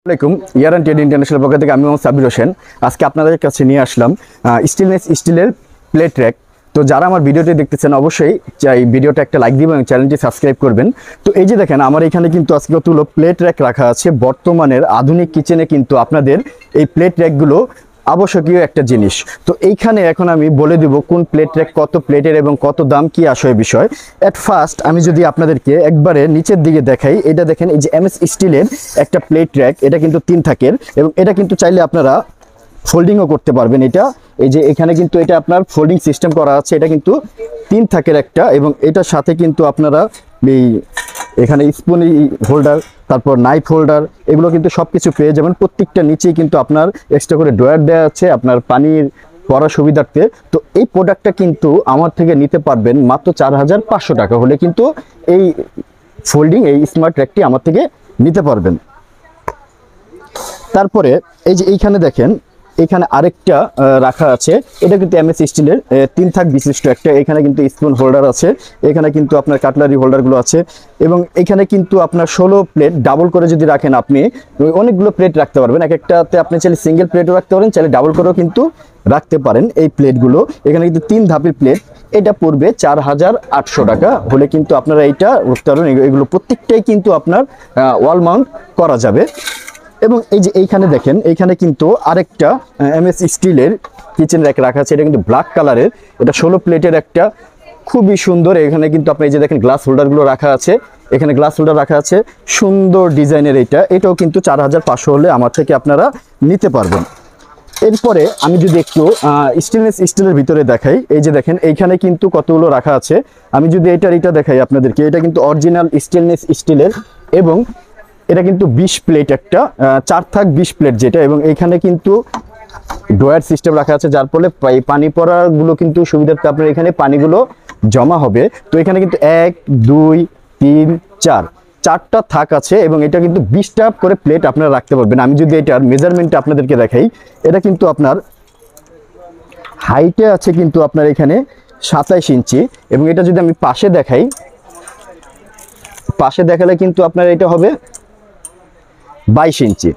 আসসালামাইকুম ইয়ারান trade international পক্ষ থেকে আমি মোহাম্মদ সাব্বির হোসেন আজকে আপনাদের কাছে নিয়ে আসলাম স্টেনলেস স্টিলের প্লেট র্যাক। তো যারা আমার ভিডিওটি দেখতেছেন অবশ্যই চাই ভিডিওটা একটা লাইক দিবেন এবং চ্যানেলটি সাবস্ক্রাইব করবেন। তো এই যে দেখেন আমার এখানে কিন্তু আজকে কতগুলো প্লেট র্যাক রাখা আছে। বর্তমানের আধুনিক কিচেনে কিন্তু আপনাদের এই প্লেট র্যাকগুলো আবশ্যকীয় একটা জিনিস। তো এইখানে এখন আমি বলে দিব কোন প্লেট র্যাক কত প্লেটের এবং কত দাম কি আসে বিষয়। এট ফার্স্ট আমি যদি আপনাদেরকে একবারে নিচের দিকে দেখাই, এটা দেখেন এই যে এমএস স্টিলের একটা প্লেট র্যাক, এটা কিন্তু 3 থাকের এবং এটা কিন্তু চাইলে আপনারা ফোল্ডিংও করতে পারবেন। এটা এই যে এখানে কিন্তু এটা আপনার ফোল্ডিং সিস্টেম করা আছে, এটা কিন্তু 3 থাকের একটা এবং এটার সাথে কিন্তু আপনারা এই এখানে স্পুন হোল্ডার, তারপর নাইফ হোল্ডার, এগুলো কিন্তু সব কিছু পেয়ে যাবেন। প্রত্যেকটা নিচেই কিন্তু আপনার এক্সট্রা করে ড্রয়ার দেওয়া আছে আপনার পানির পড়ার সুবিধার্থে। তো এই প্রোডাক্টটা কিন্তু আমার থেকে নিতে পারবেন মাত্র 4500 টাকা হলে কিন্তু এই ফোল্ডিং এই স্মার্ট র্যাকটি আমার থেকে নিতে পারবেন। তারপরে এই যে এইখানে দেখেন এখানে আরেকটা রাখা আছে, এটা কিন্তু এমএস স্টিলের 3 থাক বিশিষ্ট একটা। এখানে কিন্তু স্পুন হোল্ডার আছে, এখানে কিন্তু আপনার কাটলারি হোল্ডারগুলো আছে এবং এখানে কিন্তু আপনার 16 প্লেট ডাবল করে যদি রাখেন আপনি অনেকগুলো প্লেট রাখতে পারবেন। এক একটাতে আপনি চাইলে সিঙ্গেল প্লেটও রাখতে পারেন, চাইলে ডাবল করেও কিন্তু রাখতে পারেন এই প্লেটগুলো। এখানে কিন্তু 3 ধাপের প্লেট, এটা পড়বে 4800 টাকা হলে কিন্তু আপনারা এইটা রাখতে পারবেন। এগুলো প্রত্যেকটাই কিন্তু আপনার ওয়াল মাউন্ট করা যাবে। এবং এই যে এইখানে দেখেন এইখানে কিন্তু আরেকটা এমএস স্টিলের কিচেন র্যাক রাখা আছে, এটা কিন্তু ব্ল্যাক কালারের, এটা 16 প্লেটের একটা, খুবই সুন্দর। এখানে কিন্তু আপনি এই যে দেখেন গ্লাস হোল্ডারগুলো রাখা আছে, এখানে গ্লাস হোল্ডার রাখা আছে, সুন্দর ডিজাইনের। এটাও কিন্তু 4500 হলে আমার থেকে আপনারা নিতে পারবেন। এরপরে আমি যদি একটু স্টেনলেস স্টিলের ভিতরে দেখাই, এই যে দেখেন এইখানে কিন্তু কতগুলো রাখা আছে। আমি যদি এটা দেখাই আপনাদেরকে, এটা কিন্তু অরিজিনাল স্টেনলেস স্টিলের এবং এটা কিন্তু 20 প্লেট একটা, 4 থাক 20 প্লেট যেটা, এবং এইখানে কিন্তু ড্রয়ার সিস্টেম রাখা আছে, যার ফলে পানি পড়াগুলো কিন্তু সুবিধার্থে আপনার এখানে পানিগুলো জমা হবে। তো এখানে কিন্তু 1 2 3 4 4টা থাক আছে এবং এটা কিন্তু 20টা করে প্লেট আপনারা রাখতে পারবেন। আমি যদি এটার মেজারমেন্টটা আপনাদেরকে দেখাই, এটা কিন্তু আপনার হাইটে আছে কিন্তু আপনার এখানে 27 ইঞ্চি এবং এটা যদি আমি পাশে দেখাই, পাশে দেখালে কিন্তু আপনার এটা হবে 22 ইঞ্চি।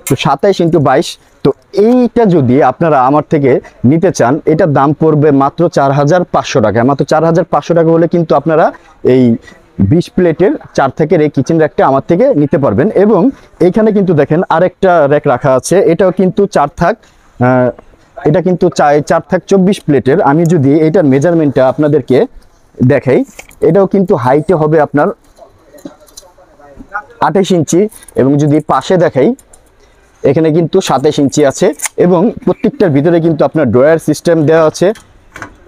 তো 27 × 22। তো এইটা যদি আপনারা আমার থেকে নিতে চান, এটার দাম পড়বে মাত্র 4500 টাকা। মাত্র 4500 টাকা হলে কিন্তু আপনারা এই 20 প্লেটের 4 থাকের এই কিচেন র্যাকটা আমার থেকে নিতে পারবেন। এবং এইখানে কিন্তু দেখেন আরেকটা র্যাক রাখা আছে, এটাও কিন্তু 4 থাক, এটা কিন্তু 4 থাক 24 প্লেটের। আমি যদি এটার মেজারমেন্টটা আপনাদেরকে দেখাই, এটাও কিন্তু হাইটে হবে আপনার 28 ইঞ্চি এবং যদি পাশে দেখাই এখানে কিন্তু 27 ইঞ্চি আছে এবং প্রত্যেকটার ভিতরে কিন্তু আপনার ড্রয়ার সিস্টেম দেওয়া আছে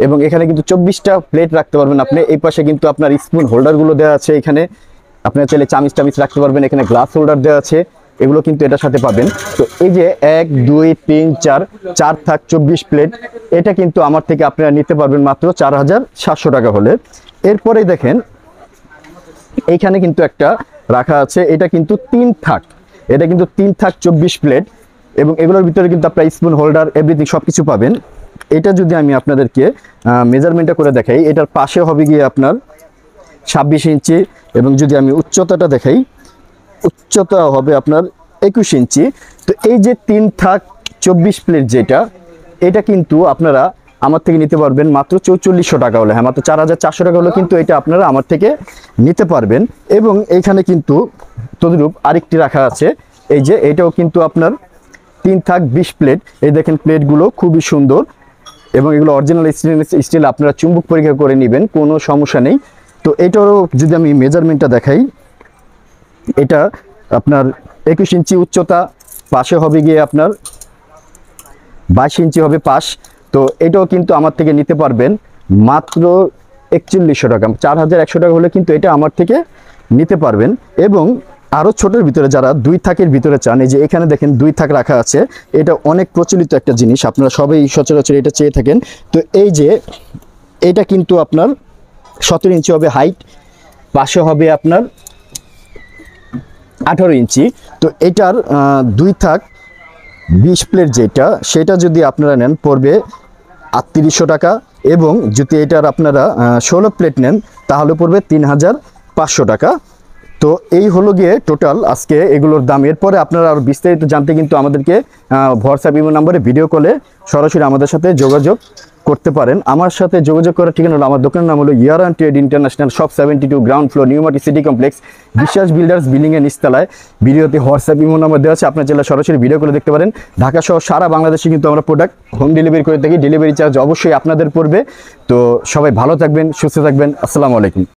এবং এখানে কিন্তু 24টা প্লেট রাখতে পারবেন আপনি। এই পাশে কিন্তু আপনার স্পুন হোল্ডারগুলো দেওয়া আছে, এখানে আপনার চাইলে চামিচ টামিচ রাখতে পারবেন, এখানে গ্লাস হোল্ডার দেওয়া আছে, এগুলো কিন্তু এটার সাথে পাবেন। তো এই যে 1 2 3 4 থাক 24 প্লেট, এটা কিন্তু আমার থেকে আপনারা নিতে পারবেন মাত্র 4700 টাকা হলে। এরপরেই দেখেন এইখানে কিন্তু একটা রাখা আছে, এটা কিন্তু 3 থাক, এটা কিন্তু 3 থাক 24 প্লেট এবং এগুলোর ভিতরে কিন্তু আপনার স্পুন হোল্ডার এভরিথিং সব কিছু পাবেন। এটা যদি আমি আপনাদেরকে মেজারমেন্টটা করে দেখাই, এটার পাশে হবে গিয়ে আপনার 26 ইঞ্চি এবং যদি আমি উচ্চতাটা দেখাই, উচ্চতা হবে আপনার 21 ইঞ্চি। তো এই যে 3 থাক 24 প্লেট যেটা, এটা কিন্তু আপনারা আমার থেকে নিতে পারবেন মাত্র 4400 টাকা হলে। হ্যাঁ, মাত্র 4400 টাকা হলে কিন্তু এটা আপনারা আমার থেকে নিতে পারবেন। এবং এইখানে কিন্তু তদ্রূপ আরেকটি রাখা আছে, এই যে এটাও কিন্তু আপনার 3 থাক 20 প্লেট। এই দেখেন প্লেটগুলো খুবই সুন্দর এবং এগুলো অরিজিনাল স্টিল, আপনারা চুম্বক পরীক্ষা করে নেবেন, কোনো সমস্যা নেই। তো এটারও যদি আমি মেজারমেন্টটা দেখাই, এটা আপনার 21 ইঞ্চি উচ্চতা, পাশে হবে গিয়ে আপনার 22 ইঞ্চি হবে পাশ। তো এটাও কিন্তু আমার থেকে নিতে পারবেন মাত্র 4100 টাকা। 4100 টাকা হলে কিন্তু এটা আমার থেকে নিতে পারবেন। এবং আরও ছোটোর ভিতরে যারা 2 থাকের ভিতরে চান, এই যে এখানে দেখেন 2 থাক রাখা আছে, এটা অনেক প্রচলিত একটা জিনিস, আপনারা সবাই সচরাচর এটা চেয়ে থাকেন। তো এই যে এটা কিন্তু আপনার 17 ইঞ্চি হবে হাইট, পাশে হবে আপনার 18 ইঞ্চি। তো এটার 2 থাক 20 প্লেট যেটা, সেটা যদি আপনারা নেন পড়বে 3800 টাকা এবং যদি এটার আপনারা 16 প্লেট নেন তাহলে পড়বে 3500 টাকা। তো এই হলো গিয়ে টোটাল আজকে এগুলোর দাম। এরপরে আপনারা আরও বিস্তারিত জানতে কিন্তু আমাদেরকে হোয়াটসঅ্যাপ ইমো নাম্বারে ভিডিও কলে সরাসরি আমাদের সাথে যোগাযোগ করতে পারেন। আমার সাথে যোগাযোগ করার ঠিকানা হলো, আমার দোকানের নাম হলো Yaran trade international, shop 72, ground floor, new market city complex, Biswas builders বিল্ডিংয়ের নিচতলায়। ভিডিওতে হোয়াটসঅ্যাপ ইমো নাম্বার দেওয়া আছে, আপনার জেলা সরাসরি ভিডিও করে দেখতে পারেন। ঢাকা সহ সারা বাংলাদেশে কিন্তু আমরা প্রোডাক্ট হোম ডেলিভারি করে থাকি। ডেলিভারি চার্জ অবশ্যই আপনাদের পড়বে। তো সবাই ভালো থাকবেন, সুস্থ থাকবেন। আসসালামু আলাইকুম।